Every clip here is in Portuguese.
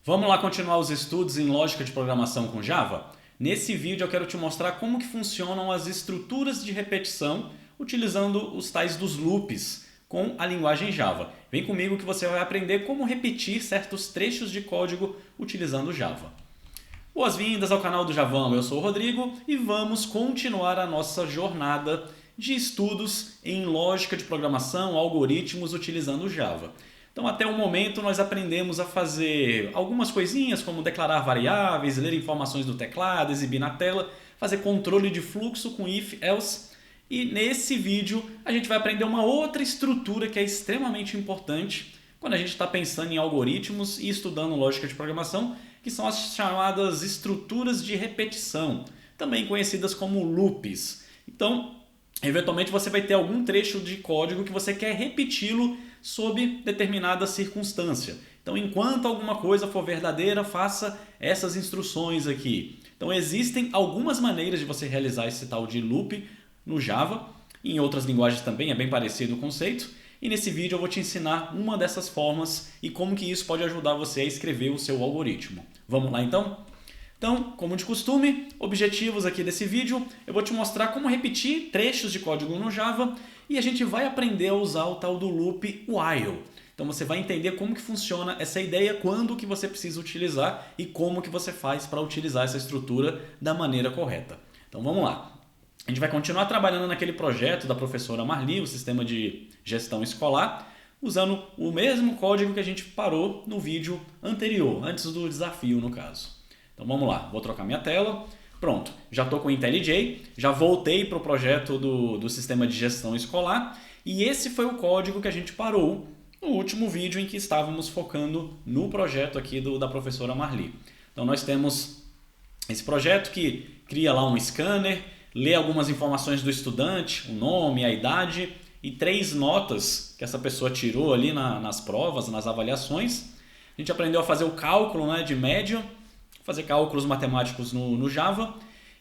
Vamos lá continuar os estudos em lógica de programação com Java? Nesse vídeo eu quero te mostrar como que funcionam as estruturas de repetição utilizando os tais dos loops com a linguagem Java. Vem comigo que você vai aprender como repetir certos trechos de código utilizando Java. Boas-vindas ao canal do Javão, eu sou o Rodrigo e vamos continuar a nossa jornada de estudos em lógica de programação, algoritmos utilizando Java. Então até o momento nós aprendemos a fazer algumas coisinhas como declarar variáveis, ler informações do teclado, exibir na tela, fazer controle de fluxo com if, else. E nesse vídeo a gente vai aprender uma outra estrutura que é extremamente importante quando a gente está pensando em algoritmos e estudando lógica de programação, que são as chamadas estruturas de repetição, também conhecidas como loops. Então, eventualmente você vai ter algum trecho de código que você quer repeti-lo sob determinada circunstância. Então, enquanto alguma coisa for verdadeira, faça essas instruções aqui. Então, existem algumas maneiras de você realizar esse tal de loop no Java. Em outras linguagens também é bem parecido o conceito. E nesse vídeo eu vou te ensinar uma dessas formas e como que isso pode ajudar você a escrever o seu algoritmo. Vamos lá então? Então, como de costume, objetivos aqui desse vídeo, eu vou te mostrar como repetir trechos de código no Java e a gente vai aprender a usar o tal do loop while. Então você vai entender como que funciona essa ideia, quando que você precisa utilizar e como que você faz para utilizar essa estrutura da maneira correta. Então vamos lá. A gente vai continuar trabalhando naquele projeto da professora Marli, o sistema de gestão escolar, usando o mesmo código que a gente parou no vídeo anterior, antes do desafio no caso. Então vamos lá, vou trocar minha tela. Pronto, já estou com o IntelliJ, já voltei para o projeto do sistema de gestão escolar e esse foi o código que a gente parou no último vídeo em que estávamos focando no projeto aqui da professora Marli. Então nós temos esse projeto que cria lá um scanner, lê algumas informações do estudante, o nome, a idade e 3 notas que essa pessoa tirou ali nas provas, nas avaliações. A gente aprendeu a fazer o cálculo, né, de média, fazer cálculos matemáticos no Java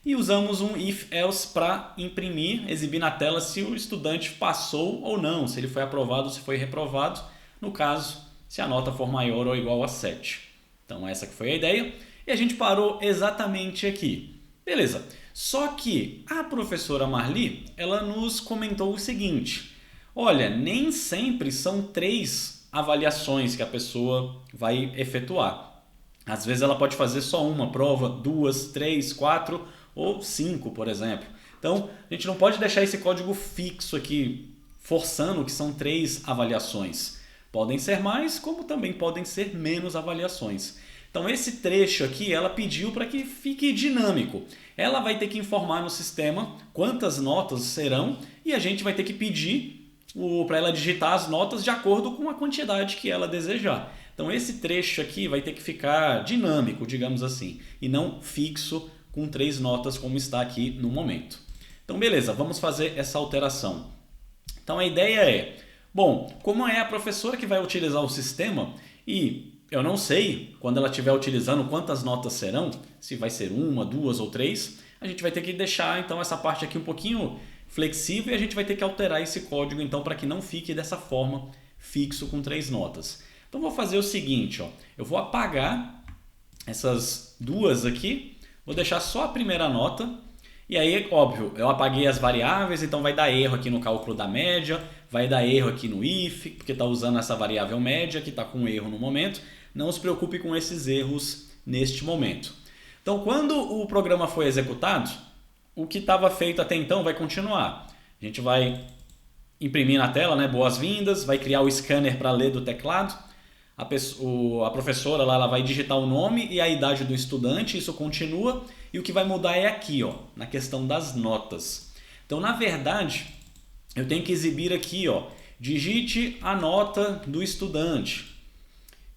e usamos um if-else para imprimir, exibir na tela se o estudante passou ou não, se ele foi aprovado ou se foi reprovado, no caso, se a nota for maior ou igual a 7. Então essa que foi a ideia e a gente parou exatamente aqui. Beleza, só que a professora Marli, ela nos comentou o seguinte: olha, nem sempre são 3 avaliações que a pessoa vai efetuar. Às vezes ela pode fazer só uma prova, 2, 3, 4 ou 5, por exemplo. Então, a gente não pode deixar esse código fixo aqui, forçando que são 3 avaliações. Podem ser mais, como também podem ser menos avaliações. Então, esse trecho aqui, ela pediu para que fique dinâmico. Ela vai ter que informar no sistema quantas notas serão e a gente vai ter que pedir para ela digitar as notas de acordo com a quantidade que ela desejar. Então esse trecho aqui vai ter que ficar dinâmico, digamos assim, e não fixo com 3 notas como está aqui no momento. Então beleza, vamos fazer essa alteração. Então a ideia é, bom, como é a professora que vai utilizar o sistema e eu não sei quando ela estiver utilizando quantas notas serão, se vai ser 1, 2 ou 3, a gente vai ter que deixar então essa parte aqui um pouquinho flexível e a gente vai ter que alterar esse código então para que não fique dessa forma fixo com 3 notas. Então vou fazer o seguinte, ó, eu vou apagar essas 2 aqui, vou deixar só a primeira nota e aí, óbvio, eu apaguei as variáveis, então vai dar erro aqui no cálculo da média, vai dar erro aqui no if, porque está usando essa variável média que está com erro no momento. Não se preocupe com esses erros neste momento. Então quando o programa foi executado, o que estava feito até então vai continuar. A gente vai imprimir na tela, né, boas-vindas, vai criar o scanner para ler do teclado. A professora lá, ela vai digitar o nome e a idade do estudante, isso continua. E o que vai mudar é aqui, ó, na questão das notas. Então, na verdade, eu tenho que exibir aqui, ó, digite a nota do estudante.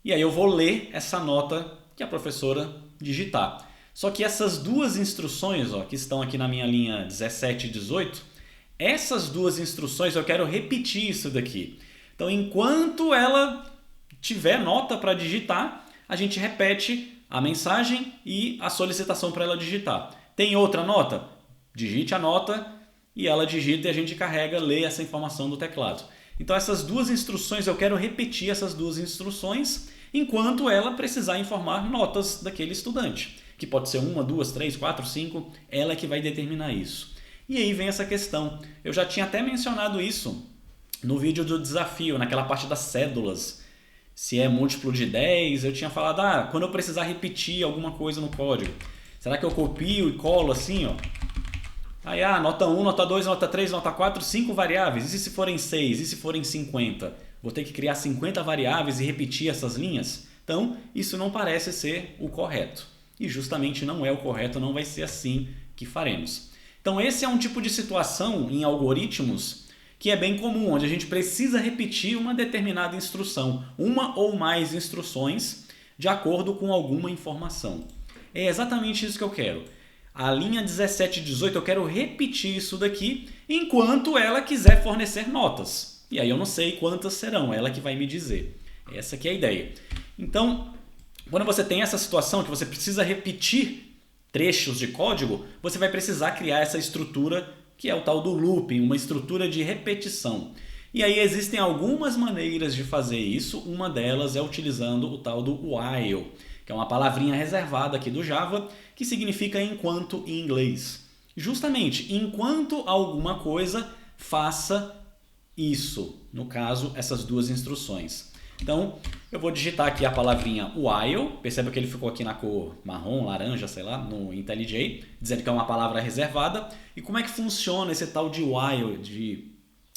E aí eu vou ler essa nota que a professora digitar. Só que essas 2 instruções, ó, que estão aqui na minha linha 17 e 18, essas 2 instruções eu quero repetir isso daqui. Então, enquanto ela tiver nota para digitar, a gente repete a mensagem e a solicitação para ela digitar. Tem outra nota? Digite a nota e ela digita e a gente carrega, lê essa informação do teclado. Então essas duas instruções, eu quero repetir essas duas instruções enquanto ela precisar informar notas daquele estudante, que pode ser 1, 2, 3, 4, 5, ela é que vai determinar isso. E aí vem essa questão, eu já tinha até mencionado isso no vídeo do desafio, naquela parte das cédulas. Se é múltiplo de 10, eu tinha falado, quando eu precisar repetir alguma coisa no código, será que eu copio e colo assim, ó? Aí, nota 1, nota 2, nota 3, nota 4, 5 variáveis. E se forem 6? E se forem 50? Vou ter que criar 50 variáveis e repetir essas linhas? Então, isso não parece ser o correto. E justamente não é o correto, não vai ser assim que faremos. Então, esse é um tipo de situação em algoritmos que é bem comum, onde a gente precisa repetir uma determinada instrução, uma ou mais instruções, de acordo com alguma informação. É exatamente isso que eu quero. A linha 17 e 18, eu quero repetir isso daqui enquanto ela quiser fornecer notas. E aí eu não sei quantas serão, ela que vai me dizer. Essa que é a ideia. Então, quando você tem essa situação que você precisa repetir trechos de código, você vai precisar criar essa estrutura que é o tal do looping, uma estrutura de repetição. E aí existem algumas maneiras de fazer isso, uma delas é utilizando o tal do while, que é uma palavrinha reservada aqui do Java, que significa enquanto em inglês. Justamente, enquanto alguma coisa faça isso. No caso, essas duas instruções. Então, eu vou digitar aqui a palavrinha while, perceba que ele ficou aqui na cor marrom, laranja, sei lá, no IntelliJ, dizendo que é uma palavra reservada. E como é que funciona esse tal de while,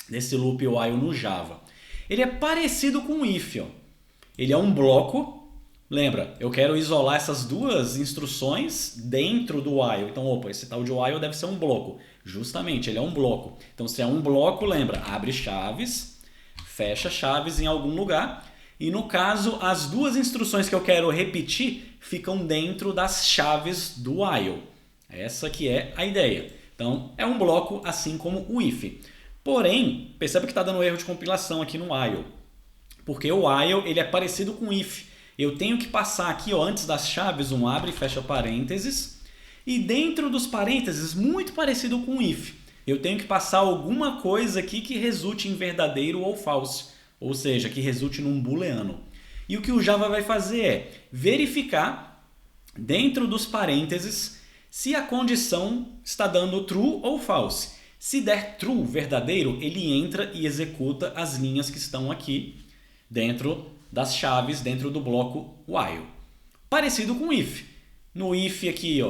desse loop while no Java? Ele é parecido com o if, ó. Ele é um bloco. Lembra, eu quero isolar essas duas instruções dentro do while. Então, esse tal de while deve ser um bloco. Justamente, ele é um bloco. Então, se é um bloco, lembra, abre chaves, fecha chaves em algum lugar. E no caso, as duas instruções que eu quero repetir ficam dentro das chaves do while. Essa que é a ideia. Então, é um bloco assim como o if. Porém, percebe que está dando erro de compilação aqui no while. Porque o while ele é parecido com o if. Eu tenho que passar aqui, antes das chaves, um abre e fecha parênteses. E dentro dos parênteses, muito parecido com o if, eu tenho que passar alguma coisa aqui que resulte em verdadeiro ou falso. Ou seja, que resulte num booleano. E o que o Java vai fazer é verificar, dentro dos parênteses, se a condição está dando true ou false. Se der true, verdadeiro, ele entra e executa as linhas que estão aqui dentro das chaves, dentro do bloco while. Parecido com if. No if aqui,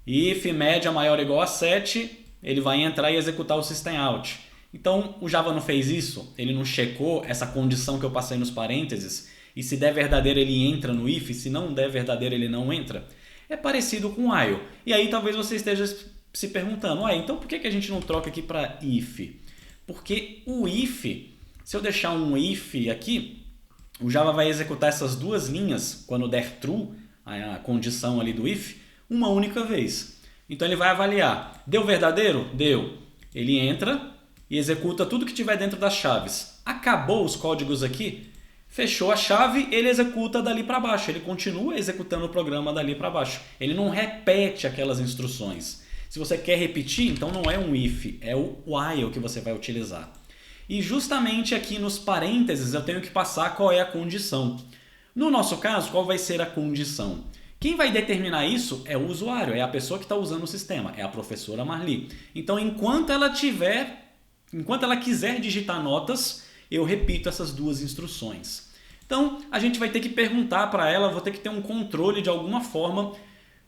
if média maior ou igual a 7, ele vai entrar e executar o systemout. Então, o Java não fez isso, ele não checou essa condição que eu passei nos parênteses, e se der verdadeiro ele entra no if, se não der verdadeiro ele não entra. É parecido com while. E aí talvez você esteja se perguntando, então por que a gente não troca aqui para if? Porque o if, se eu deixar um if aqui, o Java vai executar essas duas linhas, quando der true, a condição ali do if, uma única vez. Então ele vai avaliar, deu verdadeiro? Deu. Ele entra e executa tudo que tiver dentro das chaves. Acabou os códigos aqui, fechou a chave, ele executa dali para baixo. Ele continua executando o programa dali para baixo. Ele não repete aquelas instruções. Se você quer repetir, então não é um if, é o while que você vai utilizar. E justamente aqui nos parênteses eu tenho que passar qual é a condição. No nosso caso, qual vai ser a condição? Quem vai determinar isso é o usuário, é a pessoa que está usando o sistema, é a professora Marli. Então, enquanto ela quiser digitar notas, eu repito essas duas instruções. Então, a gente vai ter que perguntar para ela, vou ter que ter um controle de alguma forma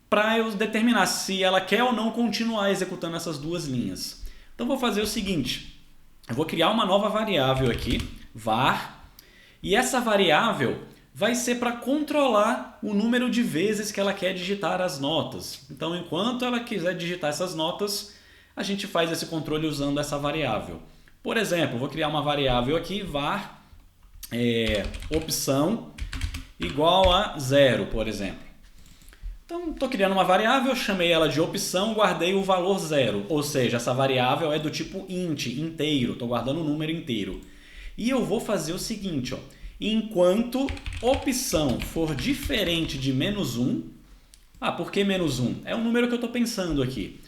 para eu determinar se ela quer ou não continuar executando essas duas linhas. Então, vou fazer o seguinte, eu vou criar uma nova variável aqui, var, e essa variável vai ser para controlar o número de vezes que ela quer digitar as notas. Então, enquanto ela quiser digitar essas notas, a gente faz esse controle usando essa variável. Por exemplo, vou criar uma variável aqui, var opção igual a 0, por exemplo. Então, estou criando uma variável, chamei ela de opção, guardei o valor 0. Ou seja, essa variável é do tipo int, inteiro, estou guardando o número inteiro. E eu vou fazer o seguinte, enquanto opção for diferente de -1, por que -1? É o número que eu estou pensando aqui.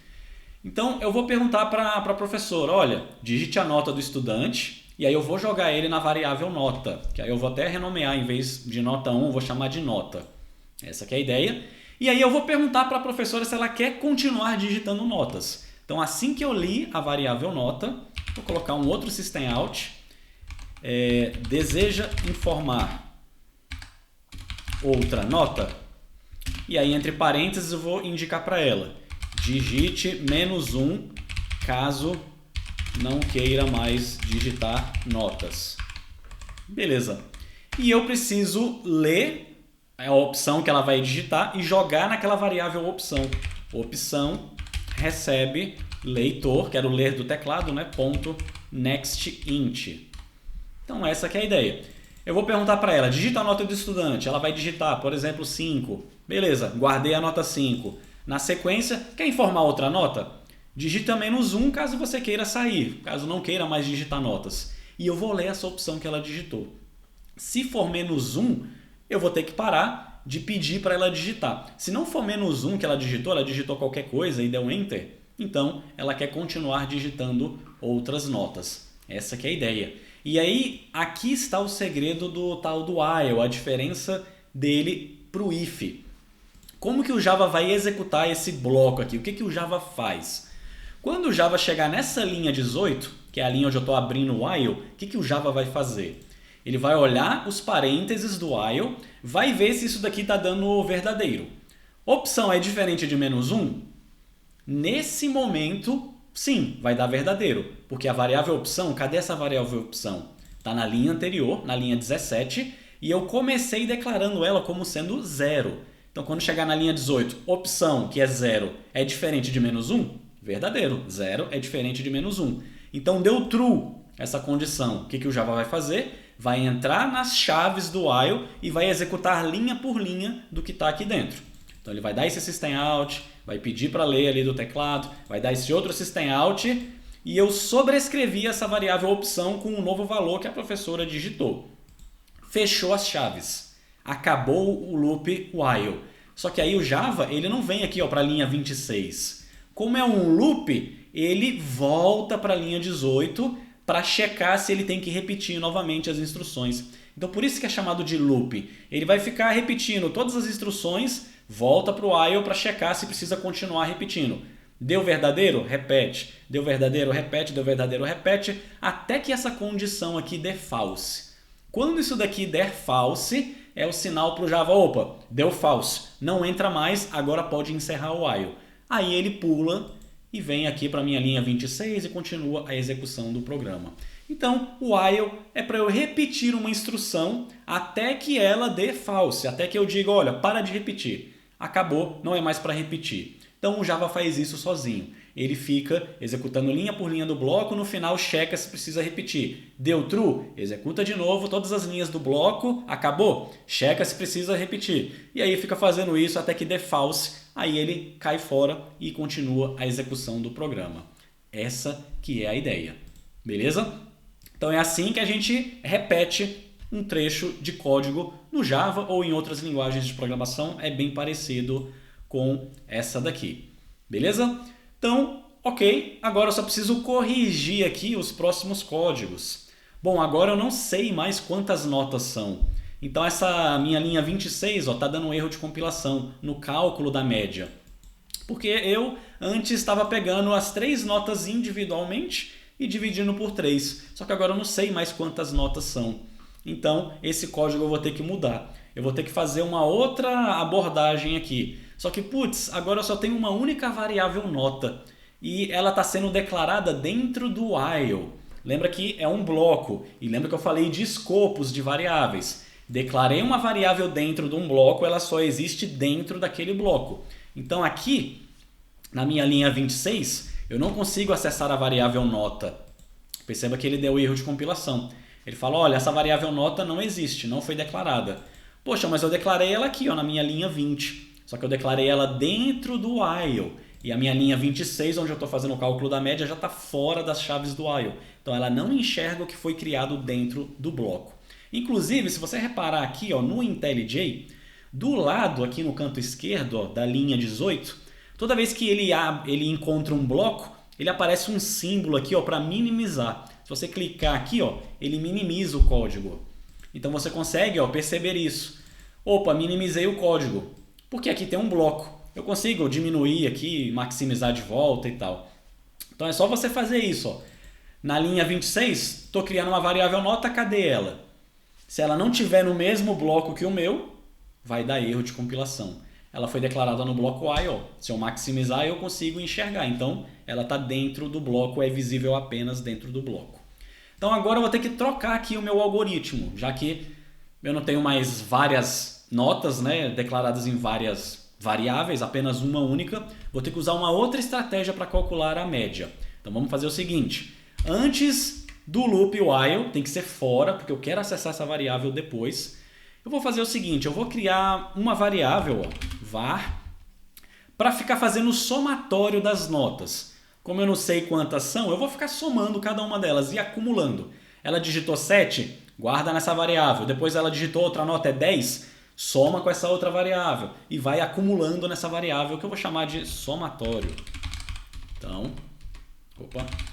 Então, eu vou perguntar para a professora, olha, digite a nota do estudante E aí eu vou jogar ele na variável nota, que aí eu vou até renomear, em vez de nota 1, eu vou chamar de nota. Essa que é a ideia. E aí eu vou perguntar para a professora se ela quer continuar digitando notas. Então assim que eu li a variável nota, vou colocar um outro systemout, deseja informar outra nota. E aí entre parênteses eu vou indicar para ela, digite -1 caso não queira mais digitar notas. Beleza. E eu preciso ler a opção que ela vai digitar e jogar naquela variável opção. Opção recebe leitor, quero ler do teclado, né? Ponto nextInt. Então essa que é a ideia. Eu vou perguntar para ela, digita a nota do estudante. Ela vai digitar, por exemplo, 5. Beleza, guardei a nota 5. Na sequência, quer informar outra nota? Digita -1 caso você queira sair, caso não queira mais digitar notas. E eu vou ler essa opção que ela digitou. Se for -1, eu vou ter que parar de pedir para ela digitar. Se não for -1 que ela digitou qualquer coisa e deu Enter, então ela quer continuar digitando outras notas. Essa que é a ideia. E aí, aqui está o segredo do tal do while, a diferença dele para o if. Como que o Java vai executar esse bloco aqui? O que o Java faz? Quando o Java chegar nessa linha 18, que é a linha onde eu estou abrindo o while, o que o Java vai fazer? Ele vai olhar os parênteses do while, vai ver se isso daqui está dando verdadeiro. Opção é diferente de -1? Nesse momento, sim, vai dar verdadeiro, porque a variável opção, cadê essa variável opção? Está na linha anterior, na linha 17, e eu comecei declarando ela como sendo 0. Então, quando chegar na linha 18, opção, que é 0, é diferente de -1? Verdadeiro, 0 é diferente de -1. Então deu true essa condição. O que o Java vai fazer? Vai entrar nas chaves do while e vai executar linha por linha do que está aqui dentro. Então ele vai dar esse systemout, vai pedir para ler ali do teclado, vai dar esse outro systemout e eu sobrescrevi essa variável opção com um novo valor que a professora digitou. Fechou as chaves. Acabou o loop while. Só que aí o Java ele não vem aqui para a linha 26. Como é um loop, ele volta para a linha 18 para checar se ele tem que repetir novamente as instruções. Então por isso que é chamado de loop. Ele vai ficar repetindo todas as instruções, volta para o while para checar se precisa continuar repetindo. Deu verdadeiro? Repete. Deu verdadeiro? Repete. Deu verdadeiro? Repete. Até que essa condição aqui dê false. Quando isso daqui der false, é o sinal para o Java, opa, deu false. Não entra mais, agora pode encerrar o while. Aí ele pula e vem aqui para a minha linha 26 e continua a execução do programa. Então, o while é para eu repetir uma instrução até que ela dê false, até que eu diga, olha, para de repetir. Acabou, não é mais para repetir. Então, o Java faz isso sozinho. Ele fica executando linha por linha do bloco, no final checa se precisa repetir. Deu true? Executa de novo todas as linhas do bloco, acabou? Checa se precisa repetir. E aí fica fazendo isso até que dê false, aí ele cai fora e continua a execução do programa. Essa que é a ideia. Beleza? Então é assim que a gente repete um trecho de código no Java ou em outras linguagens de programação. É bem parecido com essa daqui. Beleza? Então, ok. Agora eu só preciso corrigir aqui os próximos códigos. Bom, agora eu não sei mais quantas notas são. Então essa minha linha 26 está dando um erro de compilação no cálculo da média. Porque eu antes estava pegando as 3 notas individualmente e dividindo por 3. Só que agora eu não sei mais quantas notas são. Então esse código eu vou ter que mudar. Eu vou ter que fazer uma outra abordagem aqui. Só que, putz, agora eu só tenho uma única variável nota. E ela está sendo declarada dentro do while. Lembra que é um bloco. E lembra que eu falei de escopos de variáveis. Declarei uma variável dentro de um bloco, ela só existe dentro daquele bloco. Então aqui, na minha linha 26, eu não consigo acessar a variável nota. Perceba que ele deu erro de compilação. Ele fala, olha, essa variável nota não existe, não foi declarada. Poxa, mas eu declarei ela aqui, ó, na minha linha 20. Só que eu declarei ela dentro do while. E a minha linha 26, onde eu estou fazendo o cálculo da média, já está fora das chaves do while. Então ela não enxerga o que foi criado dentro do bloco. Inclusive, se você reparar aqui ó, no IntelliJ, do lado aqui no canto esquerdo ó, da linha 18, toda vez que ele encontra um bloco, ele aparece um símbolo aqui para minimizar. Se você clicar aqui, ó, ele minimiza o código. Então você consegue, ó, perceber isso. Opa, minimizei o código, porque aqui tem um bloco. Eu consigo diminuir aqui, maximizar de volta e tal. Então é só você fazer isso, ó. Na linha 26, estou criando uma variável nota, cadê ela? Se ela não tiver no mesmo bloco que o meu, vai dar erro de compilação. Ela foi declarada no bloco while. Se eu maximizar, eu consigo enxergar. Então, ela está dentro do bloco, é visível apenas dentro do bloco. Então, agora eu vou ter que trocar aqui o meu algoritmo, já que eu não tenho mais várias notas, né, declaradas em várias variáveis, apenas uma única. Vou ter que usar uma outra estratégia para calcular a média. Então, vamos fazer o seguinte. Antes do loop while, tem que ser fora, porque eu quero acessar essa variável depois. Eu vou fazer o seguinte, eu vou criar uma variável, ó, var, para ficar fazendo o somatório das notas. Como eu não sei quantas são, eu vou ficar somando cada uma delas e acumulando. Ela digitou 7, guarda nessa variável. Depois ela digitou outra nota, é 10, soma com essa outra variável. E vai acumulando nessa variável que eu vou chamar de somatório. Então,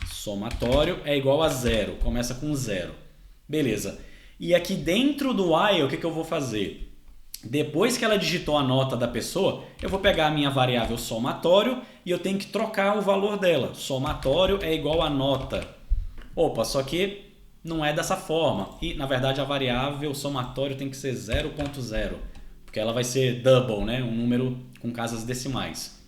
somatório é igual a 0, começa com 0. Beleza. E aqui dentro do while, o que eu vou fazer? Depois que ela digitou a nota da pessoa, eu vou pegar a minha variável somatório e eu tenho que trocar o valor dela. Somatório é igual a nota. Opa, só que não é dessa forma. E, na verdade, a variável somatório tem que ser 0.0, porque ela vai ser double, né? Um número com casas decimais.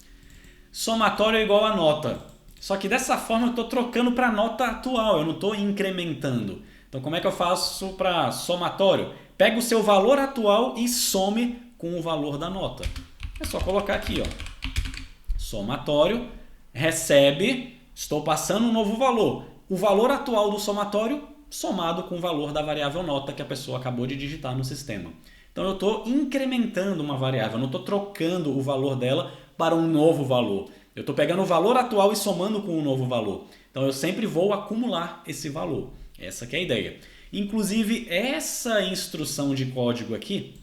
Somatório é igual a nota. Só que dessa forma eu estou trocando para a nota atual, eu não estou incrementando. Então, como é que eu faço para somatório? Pega o seu valor atual e some com o valor da nota. É só colocar aqui, ó. Somatório, recebe, estou passando um novo valor. O valor atual do somatório somado com o valor da variável nota que a pessoa acabou de digitar no sistema. Então, eu estou incrementando uma variável, eu não estou trocando o valor dela para um novo valor. Eu estou pegando o valor atual e somando com um novo valor. Então, eu sempre vou acumular esse valor. Essa que é a ideia. Inclusive, essa instrução de código aqui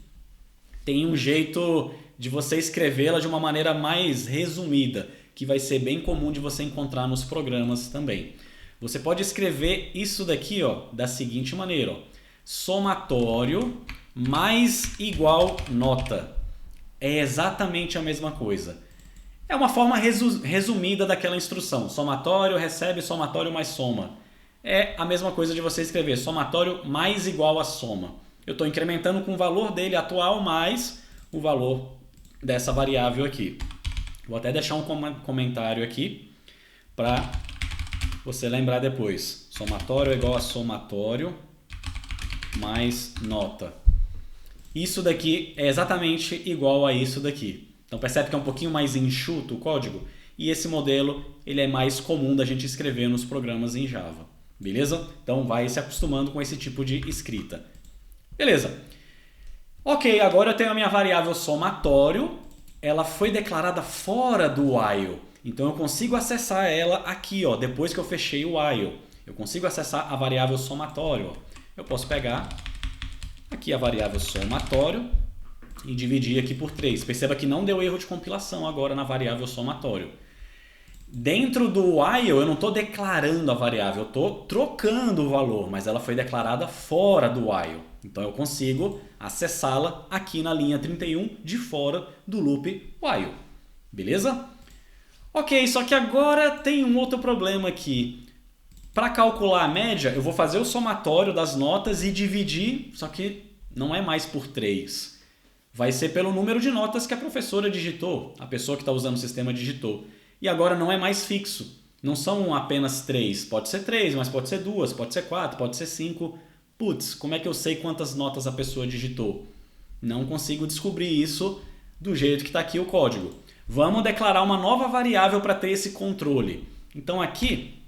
tem um jeito de você escrevê-la de uma maneira mais resumida, que vai ser bem comum de você encontrar nos programas também. Você pode escrever isso daqui, ó, da seguinte maneira. Ó. Somatório mais igual nota. É exatamente a mesma coisa. É uma forma resumida daquela instrução. Somatório recebe somatório mais soma. É a mesma coisa de você escrever somatório mais igual a soma. Eu estou incrementando com o valor dele atual mais o valor dessa variável aqui. Vou até deixar um comentário aqui para você lembrar depois. Somatório é igual a somatório mais nota. Isso daqui é exatamente igual a isso daqui. Então percebe que é um pouquinho mais enxuto o código? E esse modelo ele é mais comum da gente escrever nos programas em Java. Beleza? Então vai se acostumando com esse tipo de escrita. Beleza. Ok, agora eu tenho a minha variável somatório. Ela foi declarada fora do while. Então eu consigo acessar ela aqui, ó, depois que eu fechei o while. Eu consigo acessar a variável somatório. Ó. Eu posso pegar aqui a variável somatório e dividir aqui por 3. Perceba que não deu erro de compilação agora na variável somatório. Dentro do while eu não estou declarando a variável, eu estou trocando o valor, mas ela foi declarada fora do while. Então eu consigo acessá-la aqui na linha 31 de fora do loop while. Beleza? Ok, só que agora tem um outro problema aqui. Para calcular a média, eu vou fazer o somatório das notas e dividir, só que não é mais por 3. Vai ser pelo número de notas que a professora digitou, a pessoa que está usando o sistema digitou. E agora não é mais fixo. Não são apenas 3. Pode ser 3, mas pode ser 2, pode ser 4, pode ser 5. Putz, como é que eu sei quantas notas a pessoa digitou? Não consigo descobrir isso do jeito que está aqui o código. Vamos declarar uma nova variável para ter esse controle. Então aqui,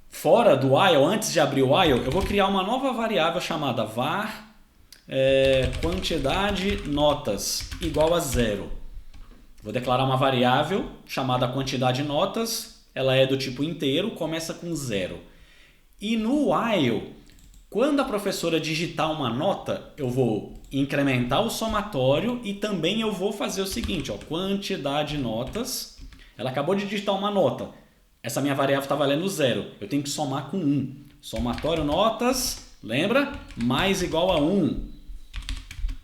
fora do while, antes de abrir o while, eu vou criar uma nova variável chamada var quantidade notas igual a 0. Vou declarar uma variável chamada quantidade notas, ela é do tipo inteiro, começa com 0. E no while, quando a professora digitar uma nota, eu vou incrementar o somatório e também eu vou fazer o seguinte, ó, quantidade notas, ela acabou de digitar uma nota, essa minha variável está valendo 0. Eu tenho que somar com 1. Somatório notas, lembra? Mais igual a 1.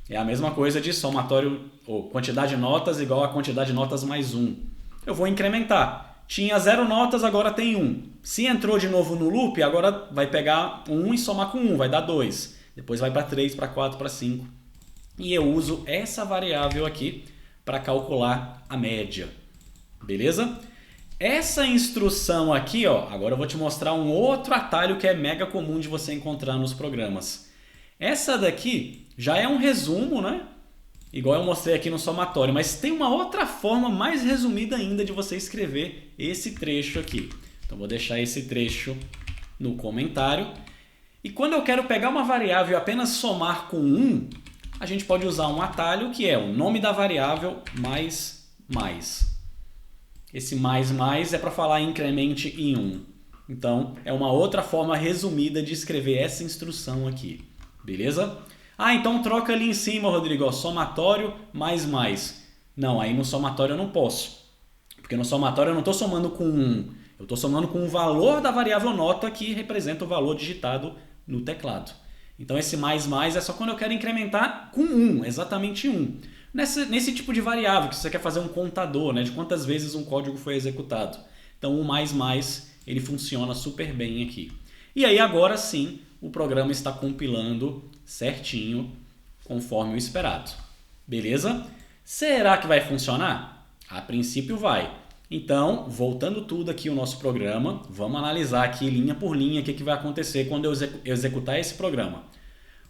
É a mesma coisa de somatório, ou quantidade de notas igual a quantidade de notas mais 1. Eu vou incrementar. Tinha 0 notas, agora tem 1. Se entrou de novo no loop, agora vai pegar 1 e somar com 1, vai dar 2. Depois vai para 3, para 4, para 5. E eu uso essa variável aqui para calcular a média. Beleza? Essa instrução aqui, ó, agora eu vou te mostrar um outro atalho que é mega comum de você encontrar nos programas. Essa daqui já é um resumo, né? Igual eu mostrei aqui no somatório, mas tem uma outra forma mais resumida ainda de você escrever esse trecho aqui. Então vou deixar esse trecho no comentário. E quando eu quero pegar uma variável e apenas somar com 1, a gente pode usar um atalho que é o nome da variável mais mais. Esse mais é para falar incremente em 1. Então, é uma outra forma resumida de escrever essa instrução aqui. Beleza? Ah, então troca ali em cima, Rodrigo, ó, somatório mais mais. Não, aí no somatório eu não posso. Porque no somatório eu não estou somando com 1. Eu estou somando com o valor da variável nota que representa o valor digitado no teclado. Então esse mais é só quando eu quero incrementar com 1, exatamente 1. Nesse tipo de variável, que você quer fazer um contador, né, de quantas vezes um código foi executado. Então o mais ele funciona super bem aqui. E aí agora sim o programa está compilando certinho conforme o esperado. Beleza? Será que vai funcionar? A princípio vai. Então, voltando tudo aqui o nosso programa, vamos analisar aqui linha por linha o que vai acontecer quando eu executar esse programa.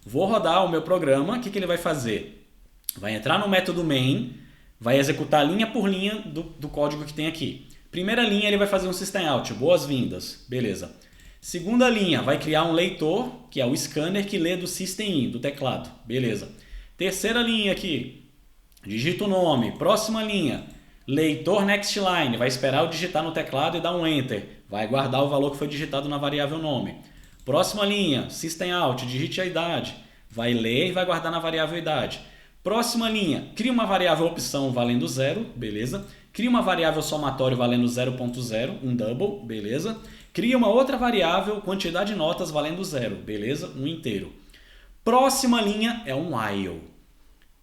Vou rodar o meu programa, o que ele vai fazer? Vai entrar no método main, vai executar linha por linha do código que tem aqui. Primeira linha ele vai fazer um system-out, boas-vindas, beleza. Segunda linha, vai criar um leitor, que é o scanner que lê do system-in, do teclado, beleza. Terceira linha aqui, digita o nome. Próxima linha, leitor next line, vai esperar eu digitar no teclado e dar um enter. Vai guardar o valor que foi digitado na variável nome. Próxima linha, system-out, digite a idade. Vai ler e vai guardar na variável idade. Próxima linha, cria uma variável opção valendo 0, beleza. Cria uma variável somatório valendo 0.0, um double, beleza. Cria uma outra variável quantidade de notas valendo 0, beleza, um inteiro. Próxima linha é um while.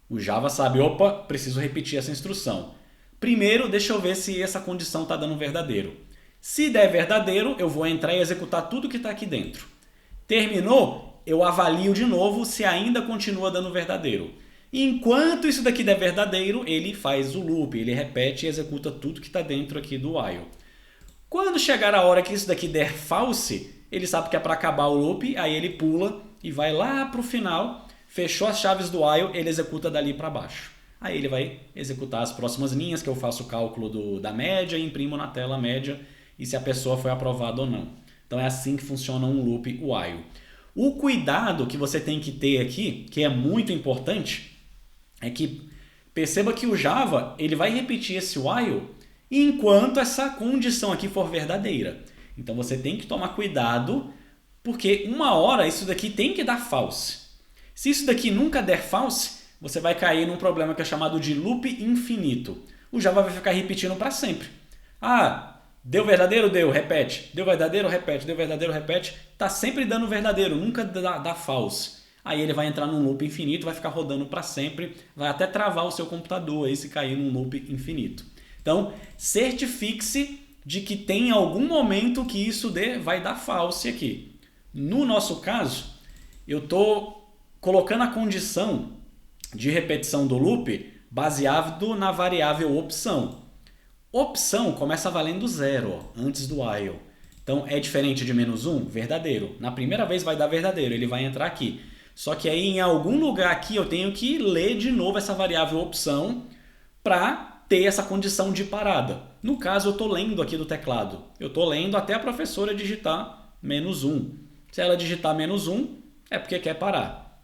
O Java sabe, opa, preciso repetir essa instrução. Primeiro, deixa eu ver se essa condição está dando verdadeiro. Se der verdadeiro, eu vou entrar e executar tudo que está aqui dentro. Terminou, eu avalio de novo se ainda continua dando verdadeiro. Enquanto isso daqui der verdadeiro, ele faz o loop, ele repete e executa tudo que está dentro aqui do while. Quando chegar a hora que isso daqui der false, ele sabe que é para acabar o loop, aí ele pula e vai lá para o final, fechou as chaves do while, ele executa dali para baixo. Aí ele vai executar as próximas linhas, que eu faço o cálculo da média e imprimo na tela a média e se a pessoa foi aprovada ou não. Então é assim que funciona um loop while. O cuidado que você tem que ter aqui, que é muito importante, é que perceba que o Java ele vai repetir esse while enquanto essa condição aqui for verdadeira. Então você tem que tomar cuidado, porque uma hora isso daqui tem que dar false. Se isso daqui nunca der false, você vai cair num problema que é chamado de loop infinito. O Java vai ficar repetindo para sempre. Ah, deu verdadeiro? Deu, repete. Deu verdadeiro? Repete. Deu verdadeiro? Repete. Está sempre dando verdadeiro, nunca dá false. Aí ele vai entrar num loop infinito, vai ficar rodando para sempre, vai até travar o seu computador aí se cair num loop infinito. Então, certifique-se de que tem algum momento que isso vai dar false aqui. No nosso caso, eu estou colocando a condição de repetição do loop baseado na variável opção. Opção começa valendo 0, antes do while. Então, é diferente de -1? Verdadeiro. Na primeira vez vai dar verdadeiro, ele vai entrar aqui. Só que aí em algum lugar aqui eu tenho que ler de novo essa variável opção para ter essa condição de parada. No caso, eu estou lendo aqui do teclado. Eu estou lendo até a professora digitar -1. Se ela digitar -1, é porque quer parar.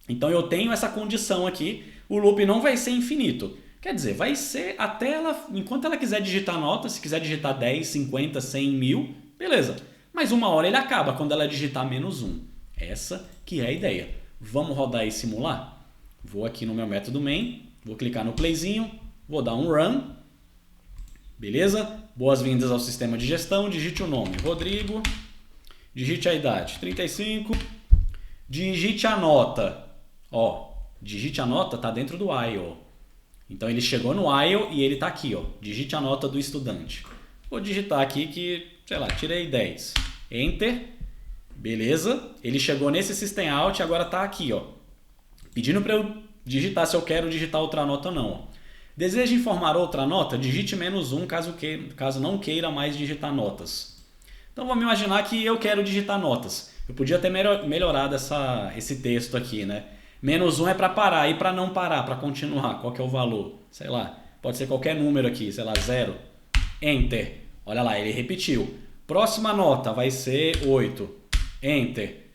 Então eu tenho essa condição aqui. O loop não vai ser infinito. Quer dizer, vai ser até ela, enquanto ela quiser digitar nota, se quiser digitar 10, 50, 100, 1000, beleza. Mas uma hora ele acaba quando ela digitar -1. Essa que é a ideia. Vamos rodar e simular? Vou aqui no meu método main, vou clicar no playzinho, vou dar um run. Beleza? Boas-vindas ao sistema de gestão. Digite o nome, Rodrigo. Digite a idade, 35. Digite a nota. Ó, digite a nota, tá dentro do while. Então ele chegou no while e ele tá aqui, ó. Digite a nota do estudante. Vou digitar aqui que, sei lá, tirei 10. Enter. Beleza? Ele chegou nesse system out e agora tá aqui, ó. Pedindo para eu digitar se eu quero digitar outra nota ou não. Ó. Deseja informar outra nota? Digite -1 caso não queira mais digitar notas. Então vamos imaginar que eu quero digitar notas. Eu podia ter melhorado esse texto aqui, né? -1 é para parar e para não parar, para continuar. Qual que é o valor? Sei lá, pode ser qualquer número aqui, sei lá, 0. Enter. Olha lá, ele repetiu. Próxima nota vai ser 8. Enter.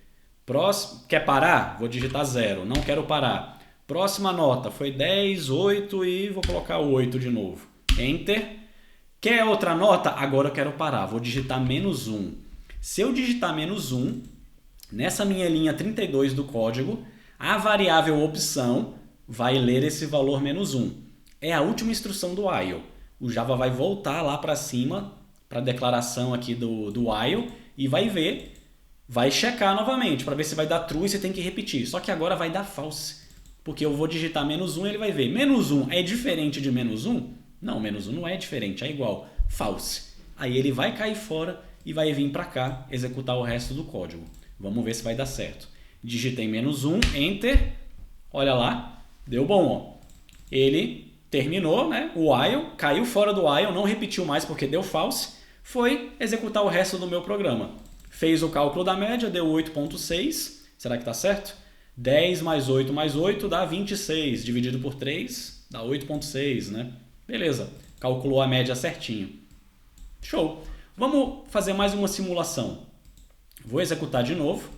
Quer parar? Vou digitar 0. Não quero parar. Próxima nota foi 10, 8 e vou colocar 8 de novo. Enter. Quer outra nota? Agora eu quero parar. Vou digitar -1. Se eu digitar -1, nessa minha linha 32 do código, a variável opção vai ler esse valor -1. É a última instrução do while. O Java vai voltar lá para cima, para a declaração aqui do while, e vai ver, vai checar novamente, para ver se vai dar true e você tem que repetir. Só que agora vai dar false, porque eu vou digitar -1 e ele vai ver. -1 é diferente de -1? Não, -1 não é diferente, é igual. False. Aí ele vai cair fora e vai vir para cá executar o resto do código. Vamos ver se vai dar certo. Digitei -1, Enter. Olha lá, deu bom, ó. Ele terminou, né? O while, caiu fora do while, não repetiu mais porque deu false. Foi executar o resto do meu programa. Fez o cálculo da média, deu 8,6. Será que está certo? 10 mais 8 mais 8 dá 26. Dividido por 3 dá 8,6, né? Beleza, calculou a média certinho. Show! Vamos fazer mais uma simulação. Vou executar de novo.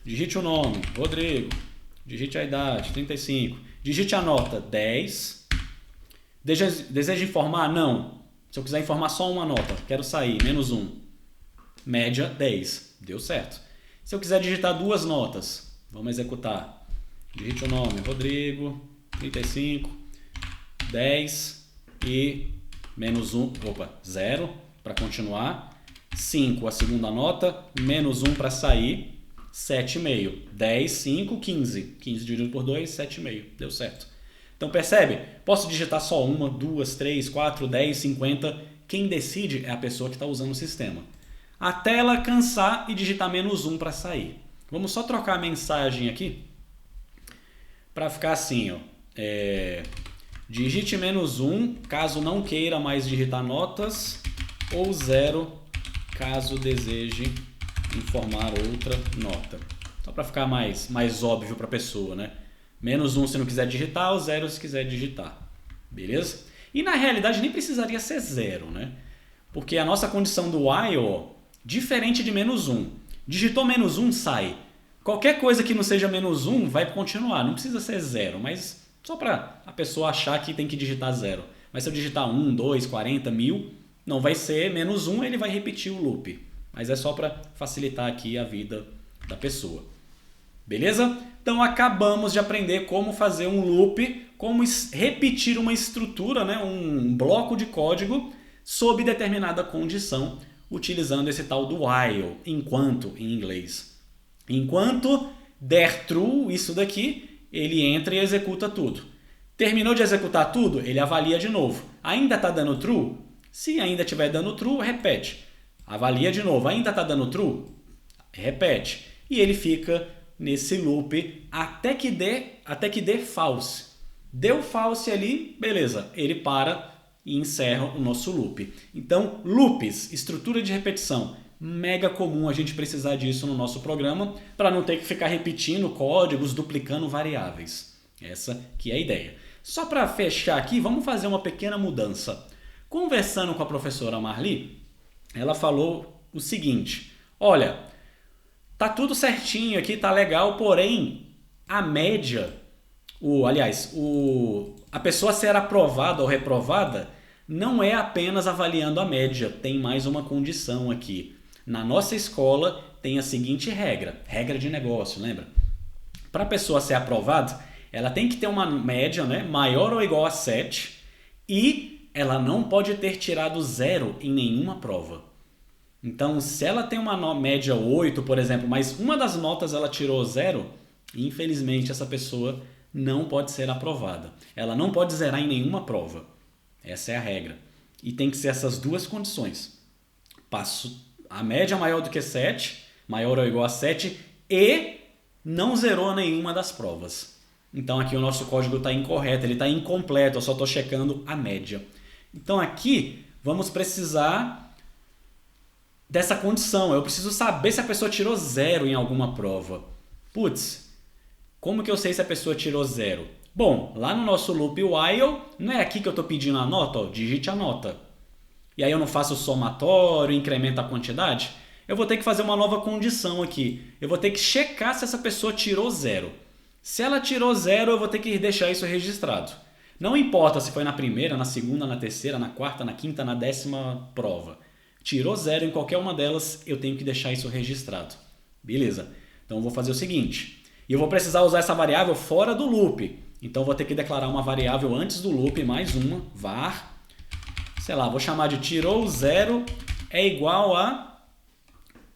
Digite o nome, Rodrigo. Digite a idade, 35. Digite a nota, 10. Deseja informar? Não. Se eu quiser informar só uma nota, quero sair, -1. Média, 10. Deu certo. Se eu quiser digitar duas notas, vamos executar. Digite o nome, Rodrigo, 35, 10 e -1, 0 para continuar. 5 a segunda nota, -1 para sair. 7,5. 10, 5, 15. 15 dividido por 2, 7,5. Deu certo. Então percebe? Posso digitar só uma, duas, 3, 4, 10, 50. Quem decide é a pessoa que está usando o sistema. Até ela cansar e digitar -1 para sair. Vamos só trocar a mensagem aqui para ficar assim, ó. Digite -1 caso não queira mais digitar notas ou 0 caso deseje informar outra nota. Só para ficar mais óbvio para a pessoa, né? -1 se não quiser digitar, ou 0 se quiser digitar. Beleza? E na realidade nem precisaria ser 0, né? Porque a nossa condição do while, ó, diferente de -1. Digitou -1, sai. Qualquer coisa que não seja -1 vai continuar. Não precisa ser 0, mas só para a pessoa achar que tem que digitar 0. Mas se eu digitar 1, 2, 40, 1000, não vai ser -1, ele vai repetir o loop. Mas é só para facilitar aqui a vida da pessoa. Beleza? Então acabamos de aprender como fazer um loop, como repetir uma estrutura, né? Um bloco de código sob determinada condição, utilizando esse tal do while, enquanto em inglês. Enquanto der true, isso daqui, ele entra e executa tudo. Terminou de executar tudo, ele avalia de novo. Ainda está dando true? Se ainda estiver dando true, repete. Avalia de novo. Ainda está dando true? Repete. E ele fica nesse loop até que dê false. Deu false ali, beleza. Ele para e encerra o nosso loop. Então, loops, estrutura de repetição. Mega comum a gente precisar disso no nosso programa para não ter que ficar repetindo códigos, duplicando variáveis. Essa que é a ideia. Só para fechar aqui, vamos fazer uma pequena mudança. Conversando com a professora Marli, ela falou o seguinte: olha, tá tudo certinho aqui, tá legal, porém a média, a pessoa ser aprovada ou reprovada não é apenas avaliando a média, tem mais uma condição aqui. Na nossa escola tem a seguinte regra de negócio, lembra? Para a pessoa ser aprovada, ela tem que ter uma média, né, maior ou igual a 7 e ela não pode ter tirado 0 em nenhuma prova. Então, se ela tem uma média 8, por exemplo, mas uma das notas ela tirou 0, infelizmente essa pessoa não pode ser aprovada. Ela não pode zerar em nenhuma prova. Essa é a regra. E tem que ser essas duas condições. A média maior do que 7, maior ou igual a 7, e não zerou nenhuma das provas. Então aqui o nosso código está incorreto, ele está incompleto, eu só estou checando a média. Então aqui vamos precisar dessa condição. Eu preciso saber se a pessoa tirou 0 em alguma prova. Putz, como que eu sei se a pessoa tirou 0? Bom, lá no nosso loop while, não é aqui que eu estou pedindo a nota? Ó, digite a nota. E aí eu não faço somatório, incremento a quantidade? Eu vou ter que fazer uma nova condição aqui. Eu vou ter que checar se essa pessoa tirou 0. Se ela tirou 0, eu vou ter que deixar isso registrado. Não importa se foi na primeira, na segunda, na terceira, na quarta, na quinta, na 10ª prova. Tirou 0 em qualquer uma delas, eu tenho que deixar isso registrado. Beleza. Então eu vou fazer o seguinte. E eu vou precisar usar essa variável fora do loop. Então eu vou ter que declarar uma variável antes do loop, mais uma, var. Sei lá, vou chamar de tirou 0 é igual a...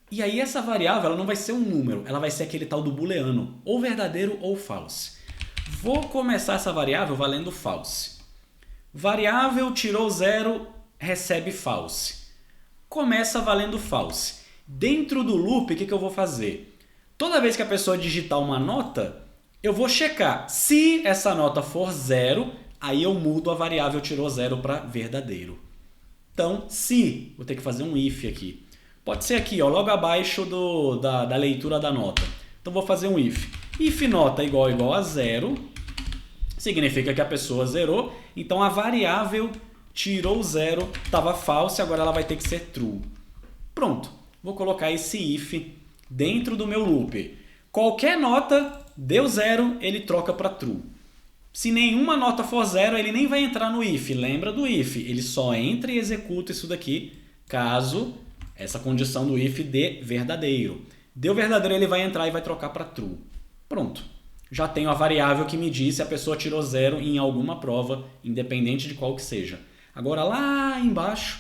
E aí essa variável ela não vai ser um número, ela vai ser aquele tal do booleano, ou verdadeiro ou false. Vou começar essa variável valendo false. Variável tirou 0 recebe false. Começa valendo false. Dentro do loop, o que eu vou fazer? Toda vez que a pessoa digitar uma nota, eu vou checar. Se essa nota for 0, aí eu mudo a variável tirou 0 para verdadeiro. Então, se, vou ter que fazer um if aqui. Pode ser aqui, ó, logo abaixo da leitura da nota. Então vou fazer um if. If nota igual a 0, significa que a pessoa zerou. Então a variável tirou 0, estava false, agora ela vai ter que ser true. Pronto, vou colocar esse if dentro do meu loop. Qualquer nota deu 0, ele troca para true. Se nenhuma nota for 0, ele nem vai entrar no if. Lembra do if? Ele só entra e executa isso daqui caso essa condição do if dê verdadeiro. Deu verdadeiro, ele vai entrar e vai trocar para true. Pronto. Já tenho a variável que me diz se a pessoa tirou 0 em alguma prova, independente de qual que seja. Agora lá embaixo,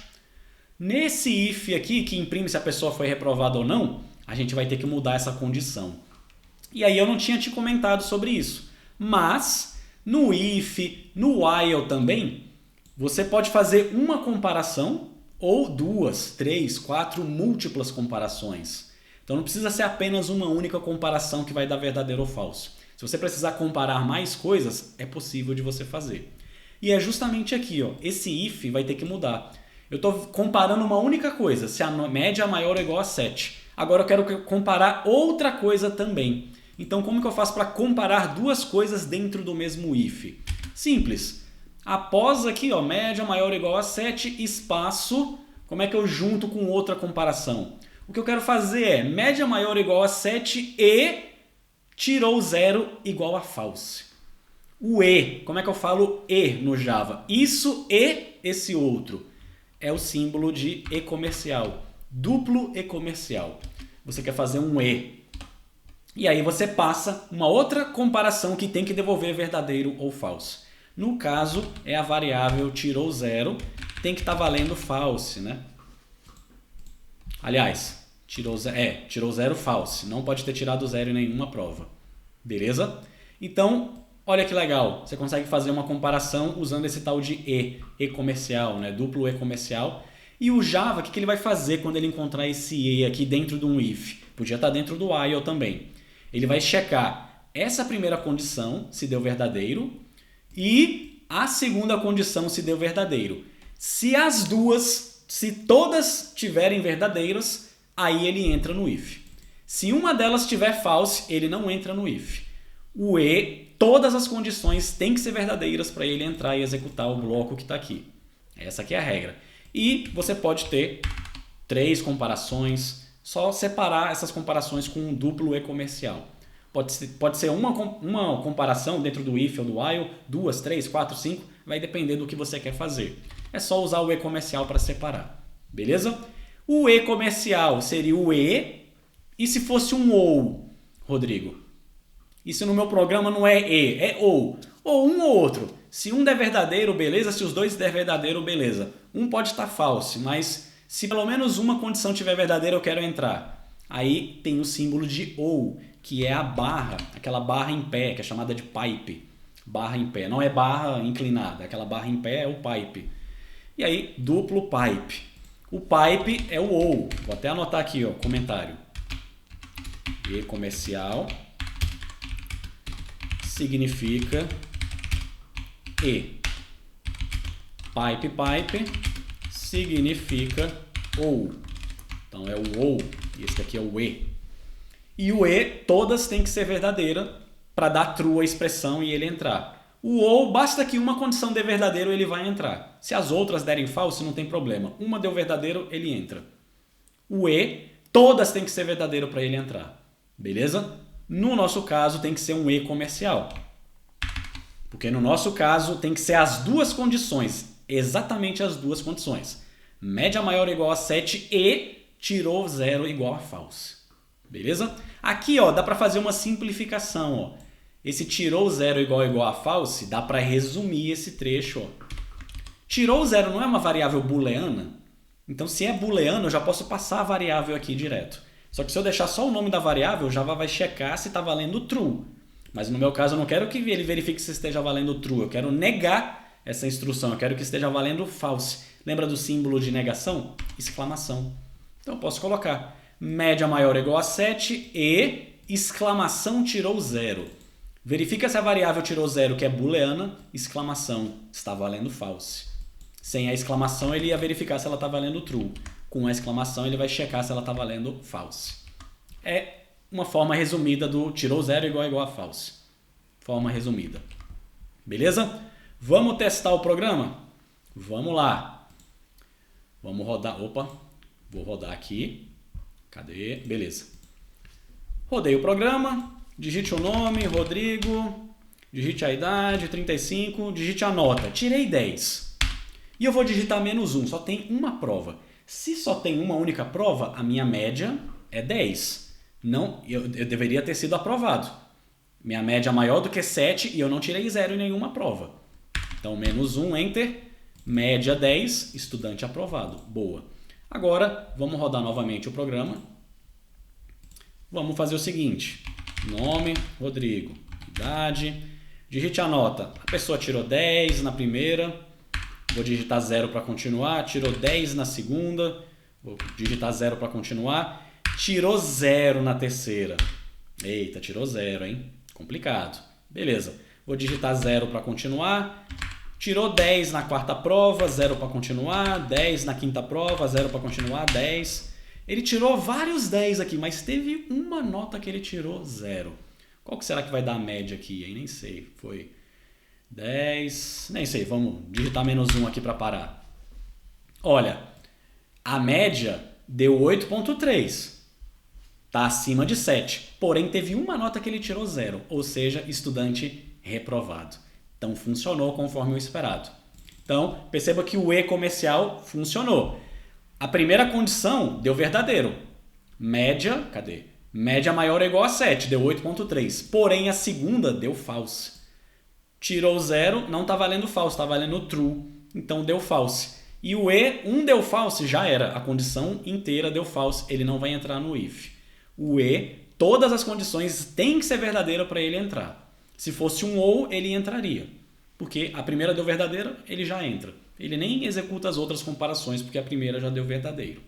nesse if aqui, que imprime se a pessoa foi reprovada ou não, a gente vai ter que mudar essa condição. E aí eu não tinha te comentado sobre isso. Mas no if, no while também, você pode fazer uma comparação ou 2, 3, 4 múltiplas comparações. Então não precisa ser apenas uma única comparação que vai dar verdadeiro ou falso. Se você precisar comparar mais coisas, é possível de você fazer. E é justamente aqui, ó, esse if vai ter que mudar. Eu estou comparando uma única coisa, se a média é maior ou igual a 7. Agora eu quero comparar outra coisa também. Então como que eu faço para comparar duas coisas dentro do mesmo if? Simples. Após aqui, ó, média maior ou igual a 7, espaço, como é que eu junto com outra comparação? O que eu quero fazer é média maior ou igual a 7 e tirou 0 igual a false. O e, como é que eu falo e no Java? Isso e esse outro. É o símbolo de e comercial. Duplo e comercial. Você quer fazer um e. E aí você passa uma outra comparação que tem que devolver verdadeiro ou falso. No caso, é a variável tirou 0, tem que estar valendo false, né? Aliás, tirou 0 false, não pode ter tirado 0 em nenhuma prova. Beleza? Então, olha que legal, você consegue fazer uma comparação usando esse tal de e comercial, né? Duplo e comercial. E o Java, o que ele vai fazer quando ele encontrar esse e aqui dentro de um if? Podia estar dentro do while também. Ele vai checar essa primeira condição, se deu verdadeiro, e a segunda condição, se deu verdadeiro. Se as duas, se todas tiverem verdadeiras, aí ele entra no if. Se uma delas tiver false, ele não entra no if. O e, todas as condições têm que ser verdadeiras para ele entrar e executar o bloco que está aqui. Essa aqui é a regra. E você pode ter 3 comparações, só separar essas comparações com um duplo e comercial. Pode ser uma comparação dentro do if ou do while, 2, 3, 4, 5, vai depender do que você quer fazer. É só usar o e comercial para separar, beleza? O e comercial seria o e se fosse um ou, Rodrigo? Isso no meu programa não é e, é ou um ou outro. Se um der verdadeiro, beleza. Se os dois der verdadeiro, beleza. Um pode estar false, mas se pelo menos uma condição tiver verdadeira, eu quero entrar. Aí tem o símbolo de OU, que é a barra, aquela barra em pé, que é chamada de pipe. Barra em pé, não é barra inclinada, aquela barra em pé é o pipe. E aí, duplo pipe. O pipe é o OU. Vou até anotar aqui, ó, comentário. E comercial significa E. Pipe significa OU. Então é o OU. E esse daqui é o E. E o E, todas têm que ser verdadeira para dar true a expressão e ele entrar. O OU, basta que uma condição dê verdadeiro, ele vai entrar. Se as outras derem false, não tem problema. Uma deu verdadeiro, ele entra. O E, todas têm que ser verdadeiro para ele entrar. Beleza? No nosso caso, tem que ser um E comercial. Porque no nosso caso, tem que ser as duas condições. Exatamente as duas condições. Média maior ou igual a 7 e tirou 0 igual a false. Beleza? Aqui, ó, dá para fazer uma simplificação, ó. Esse tirou 0 igual a false, dá para resumir esse trecho. Ó. Tirou 0 não é uma variável booleana? Então, se é booleano, eu já posso passar a variável aqui direto. Só que se eu deixar só o nome da variável, o Java vai checar se está valendo true. Mas no meu caso, eu não quero que ele verifique se esteja valendo true. Eu quero negar essa instrução. Eu quero que esteja valendo false. Lembra do símbolo de negação? Exclamação. Então, eu posso colocar média maior ou igual a 7 e exclamação tirou 0. Verifica se a variável tirou 0, que é booleana, exclamação, está valendo false. Sem a exclamação, ele ia verificar se ela está valendo true. Com a exclamação, ele vai checar se ela está valendo false. É uma forma resumida do tirou 0 igual a false. Forma resumida. Beleza? Vamos testar o programa? Vamos lá. Vamos rodar. Opa, vou rodar aqui. Cadê? Beleza. Rodei o programa. Digite o nome, Rodrigo, digite a idade, 35, digite a nota. Tirei 10. E eu vou digitar -1, só tem uma prova. Se só tem uma única prova, a minha média é 10. Não, eu deveria ter sido aprovado. Minha média é maior do que 7 e eu não tirei 0 em nenhuma prova. Então, -1, Enter, média 10, estudante aprovado. Boa. Agora, vamos rodar novamente o programa. Vamos fazer o seguinte. Nome, Rodrigo, idade, digite a nota. A pessoa tirou 10 na primeira, vou digitar 0 para continuar, tirou 10 na segunda, vou digitar 0 para continuar, tirou 0 na terceira. Eita, tirou 0, hein? Complicado. Beleza, vou digitar 0 para continuar, tirou 10 na quarta prova, 0 para continuar, 10 na quinta prova, 0 para continuar, 10... Ele tirou vários 10 aqui, mas teve uma nota que ele tirou 0. Qual que será que vai dar a média aqui? Nem sei. Foi 10... Nem sei, vamos digitar -1 aqui para parar. Olha, a média deu 8,3. Está acima de 7. Porém, teve uma nota que ele tirou 0. Ou seja, estudante reprovado. Então, funcionou conforme o esperado. Então, perceba que o E comercial funcionou. A primeira condição deu verdadeiro. Média, cadê? Média maior ou igual a 7, deu 8,3. Porém, a segunda deu false. Tirou 0, não está valendo false, está valendo true. Então, deu false. E o E, deu false, já era. A condição inteira deu false, ele não vai entrar no if. O E, todas as condições têm que ser verdadeira para ele entrar. Se fosse um ou, ele entraria. Porque a primeira deu verdadeira, ele já entra. Ele nem executa as outras comparações, porque a primeira já deu verdadeiro.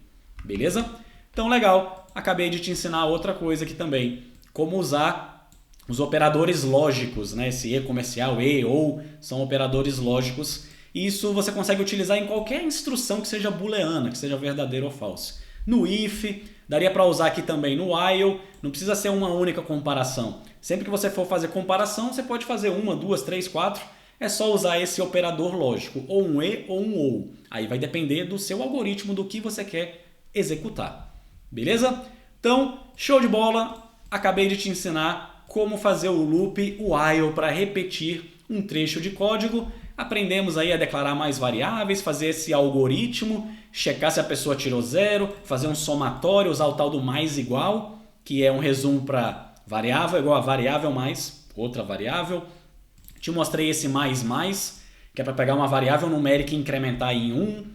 Beleza? Então, legal. Acabei de te ensinar outra coisa aqui também. Como usar os operadores lógicos, né? Esse E comercial, E, ou, são operadores lógicos. E isso você consegue utilizar em qualquer instrução que seja booleana, que seja verdadeiro ou falso. No if, daria para usar aqui também no while. Não precisa ser uma única comparação. Sempre que você for fazer comparação, você pode fazer 1, 2, 3, 4... É só usar esse operador lógico, ou um E ou um OU. Aí vai depender do seu algoritmo, do que você quer executar. Beleza? Então, show de bola! Acabei de te ensinar como fazer o loop while para repetir um trecho de código. Aprendemos aí a declarar mais variáveis, fazer esse algoritmo, checar se a pessoa tirou 0, fazer um somatório, usar o tal do mais igual, que é um resumo para variável igual a variável mais outra variável. Te mostrei esse mais, que é para pegar uma variável numérica e incrementar em 1.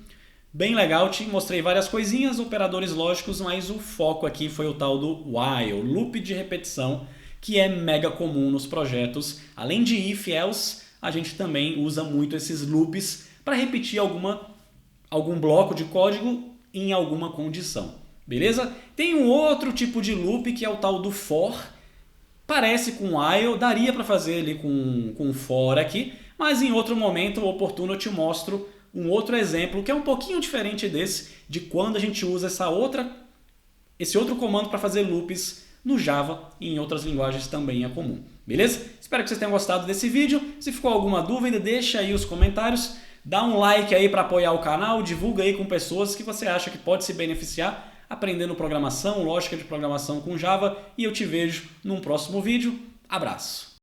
Bem legal, te mostrei várias coisinhas, operadores lógicos, mas o foco aqui foi o tal do while, loop de repetição, que é mega comum nos projetos. Além de if, else, a gente também usa muito esses loops para repetir algum bloco de código em alguma condição. Beleza? Tem um outro tipo de loop que é o tal do for. Parece com while, daria para fazer ele com for aqui, mas em outro momento oportuno eu te mostro um outro exemplo que é um pouquinho diferente desse, de quando a gente usa esse outro comando para fazer loops no Java e em outras linguagens também é comum. Beleza? Espero que vocês tenham gostado desse vídeo. Se ficou alguma dúvida, deixa aí os comentários. Dá um like aí para apoiar o canal, divulga aí com pessoas que você acha que pode se beneficiar aprendendo programação, lógica de programação com Java, e eu te vejo num próximo vídeo. Abraço!